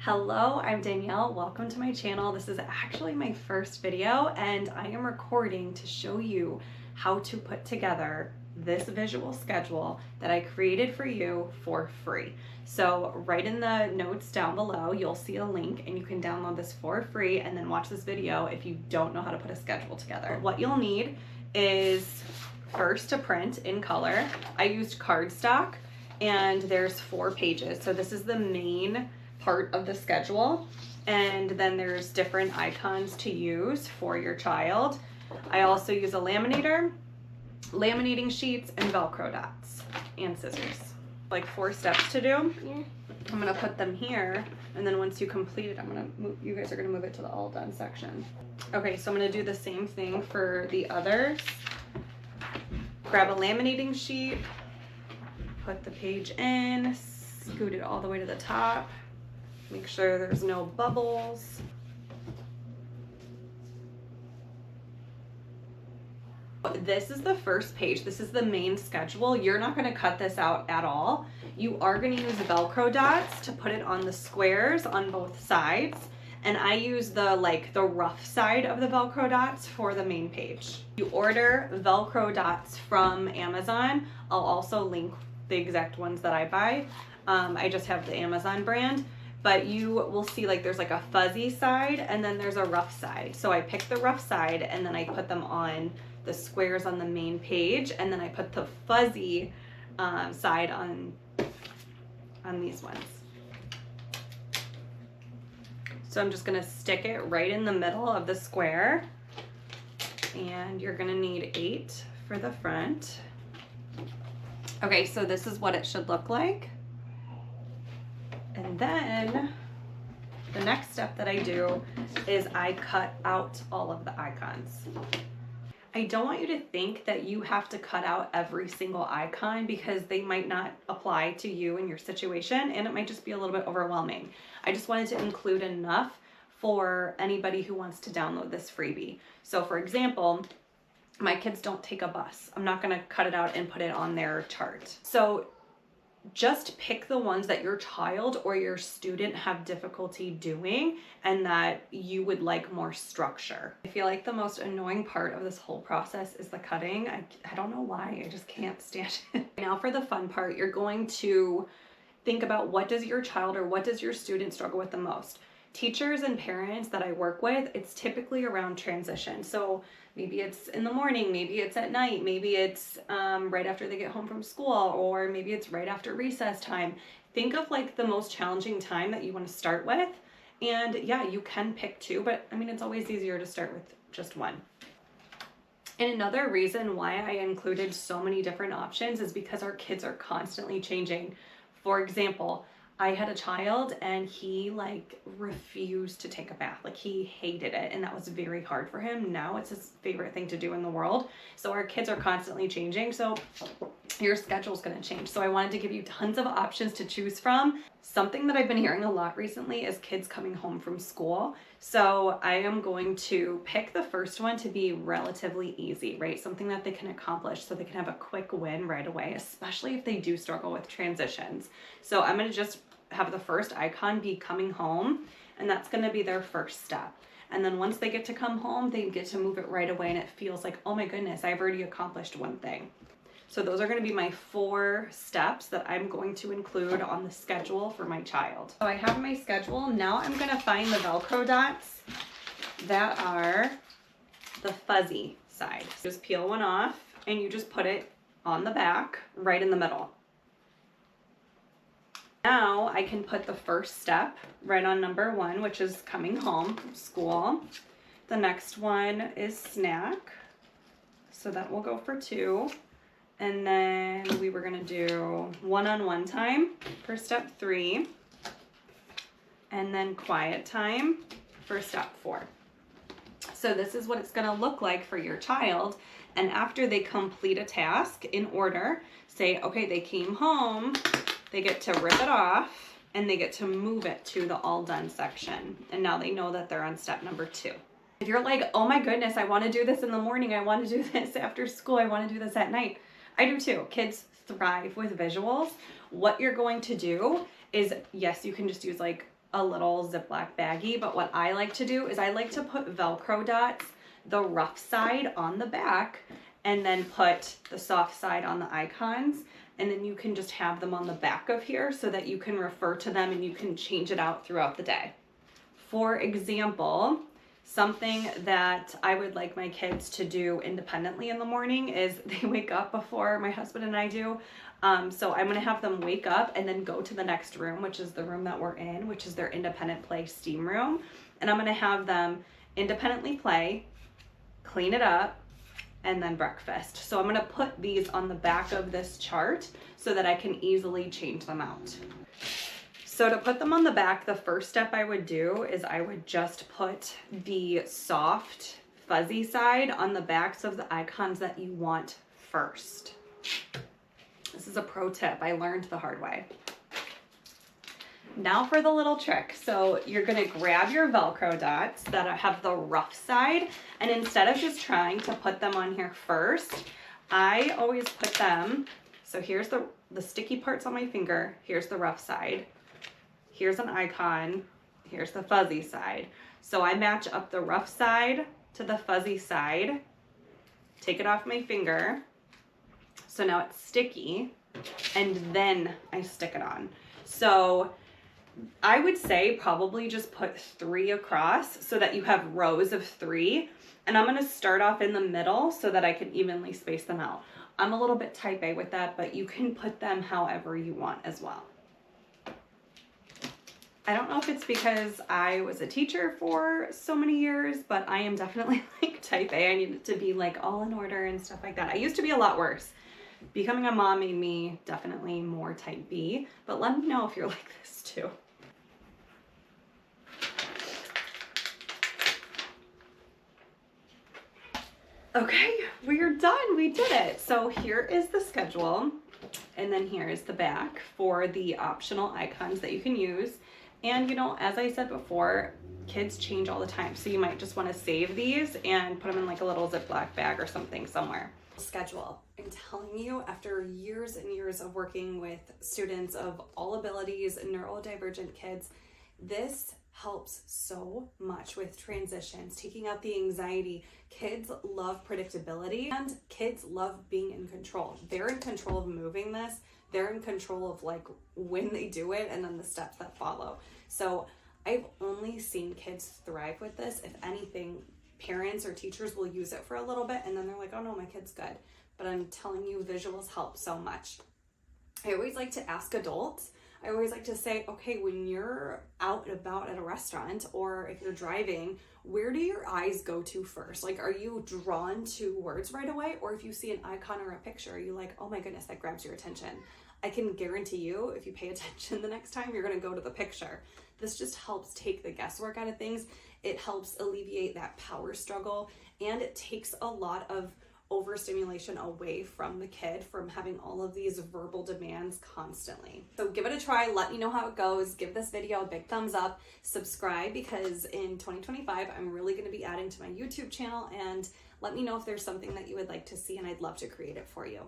Hello, I'm Danielle. Welcome to my channel. This is actually my first video and I am recording to show you how to put together this visual schedule that I created for you for free. So right in the notes down below, you'll see a link and you can download this for free and then watch this video if you don't know how to put a schedule together. What you'll need is first to print in color. I used cardstock and there's 4 pages. So this is the main part of the schedule, and then there's different icons to use for your child. I also use a laminator, laminating sheets, and Velcro dots, and scissors. Like 4 steps to do. Yeah. I'm gonna put them here, and then once you complete it, I'm gonna move, you guys are gonna move it to the all done section. Okay, so I'm gonna do the same thing for the others. Grab a laminating sheet, put the page in, scoot it all the way to the top. Make sure there's no bubbles. This is the first page. This is the main schedule. You're not going to cut this out at all. You are going to use Velcro dots to put it on the squares on both sides. And I use the rough side of the Velcro dots for the main page. You order Velcro dots from Amazon. I'll also link the exact ones that I buy. I just have the Amazon brand. But you will see there's a fuzzy side and then there's a rough side. So I picked the rough side and then I put them on the squares on the main page, and then I put the fuzzy side on these ones. So I'm just gonna stick it right in the middle of the square, and you're gonna need 8 for the front. Okay, so this is what it should look like. And then the next step that I do is I cut out all of the icons. I don't want you to think that you have to cut out every single icon because they might not apply to you in your situation and it might just be a little bit overwhelming. I just wanted to include enough for anybody who wants to download this freebie. So for example, my kids don't take a bus. I'm not gonna cut it out and put it on their chart. So just pick the ones that your child or your student have difficulty doing and that you would like more structure. I feel like the most annoying part of this whole process is the cutting. I don't know why, I just can't stand it. Now for the fun part, you're going to think about what does your child or what does your student struggle with the most. Teachers and parents that I work with, it's typically around transition. So maybe it's in the morning, maybe it's at night, maybe it's right after they get home from school, or maybe it's right after recess time. Think of the most challenging time that you want to start with. And yeah, you can pick 2, but I mean, it's always easier to start with just 1. And another reason why I included so many different options is because our kids are constantly changing. For example, I had a child and he refused to take a bath. He hated it, and that was very hard for him. Now it's his favorite thing to do in the world. So our kids are constantly changing. So your schedule's gonna change. So I wanted to give you tons of options to choose from. Something that I've been hearing a lot recently is kids coming home from school. So I am going to pick the first one to be relatively easy, right? Something that they can accomplish so they can have a quick win right away, especially if they do struggle with transitions. So I'm gonna just have the first icon be coming home, and that's gonna be their first step. And then once they get to come home, they get to move it right away and it feels like, oh my goodness, I've already accomplished one thing. So those are gonna be my 4 steps that I'm going to include on the schedule for my child. So I have my schedule. Now I'm gonna find the Velcro dots that are the fuzzy side. Just peel one off and you just put it on the back, right in the middle. Now I can put the first step right on number 1, which is coming home from school. The next one is snack. So that will go for 2. And then we were gonna do one-on-one time for step 3. And then quiet time for step 4. So this is what it's gonna look like for your child. And after they complete a task in order, say, okay, they came home, they get to rip it off and they get to move it to the all done section. And now they know that they're on step number 2. If you're like, oh my goodness, I wanna do this in the morning, I wanna do this after school, I wanna do this at night. I do too. Kids thrive with visuals. What you're going to do is, yes, you can just use a little Ziploc baggie, but what I like to do is I like to put Velcro dots, the rough side on the back, and then put the soft side on the icons, and then you can just have them on the back of here so that you can refer to them and you can change it out throughout the day. For example, something that I would like my kids to do independently in the morning is they wake up before my husband and I do. So I'm gonna have them wake up and then go to the next room, which is the room that we're in, which is their independent play steam room. And I'm gonna have them independently play, clean it up, and then breakfast. So I'm gonna put these on the back of this chart so that I can easily change them out. So to put them on the back, the first step I would do is I would just put the soft, fuzzy side on the backs of the icons that you want first. This is a pro tip I learned the hard way. Now for the little trick. So you're gonna grab your Velcro dots that have the rough side, and instead of just trying to put them on here first, I always put them, so here's the sticky parts on my finger, here's the rough side, here's an icon, here's the fuzzy side. So I match up the rough side to the fuzzy side, take it off my finger, so now it's sticky, and then I stick it on. So I would say probably just put 3 across so that you have rows of 3. And I'm gonna start off in the middle so that I can evenly space them out. I'm a little bit type A with that, but you can put them however you want as well. I don't know if it's because I was a teacher for so many years, but I am definitely like type A. I need it to be like all in order and stuff like that. I used to be a lot worse. Becoming a mom made me definitely more type B, but let me know if you're like this too. Okay, we're done. We did it. So here is the schedule, and then here is the back for the optional icons that you can use. And you know, as I said before, kids change all the time, so you might just want to save these and put them in like a little Ziploc bag or something somewhere. Schedule. I'm telling you, after years and years of working with students of all abilities, neurodivergent kids, this helps so much with transitions, taking out the anxiety. Kids love predictability, and kids love being in control. They're in control of moving this. They're in control of like when they do it and then the steps that follow. So I've only seen kids thrive with this. If anything, parents or teachers will use it for a little bit and then they're like, oh no, my kid's good. But I'm telling you, visuals help so much. I always like to ask adults, I always like to say, okay, when you're out and about at a restaurant or if you're driving, where do your eyes go to first? Like, are you drawn to words right away? Or if you see an icon or a picture, are you like, oh my goodness, that grabs your attention? I can guarantee you, if you pay attention the next time, you're gonna go to the picture. This just helps take the guesswork out of things. It helps alleviate that power struggle, and it takes a lot of overstimulation away from the kid from having all of these verbal demands constantly. So give it a try. Let me know how it goes. Give this video a big thumbs up. Subscribe, because in 2025, I'm really going to be adding to my YouTube channel, and let me know if there's something that you would like to see, and I'd love to create it for you.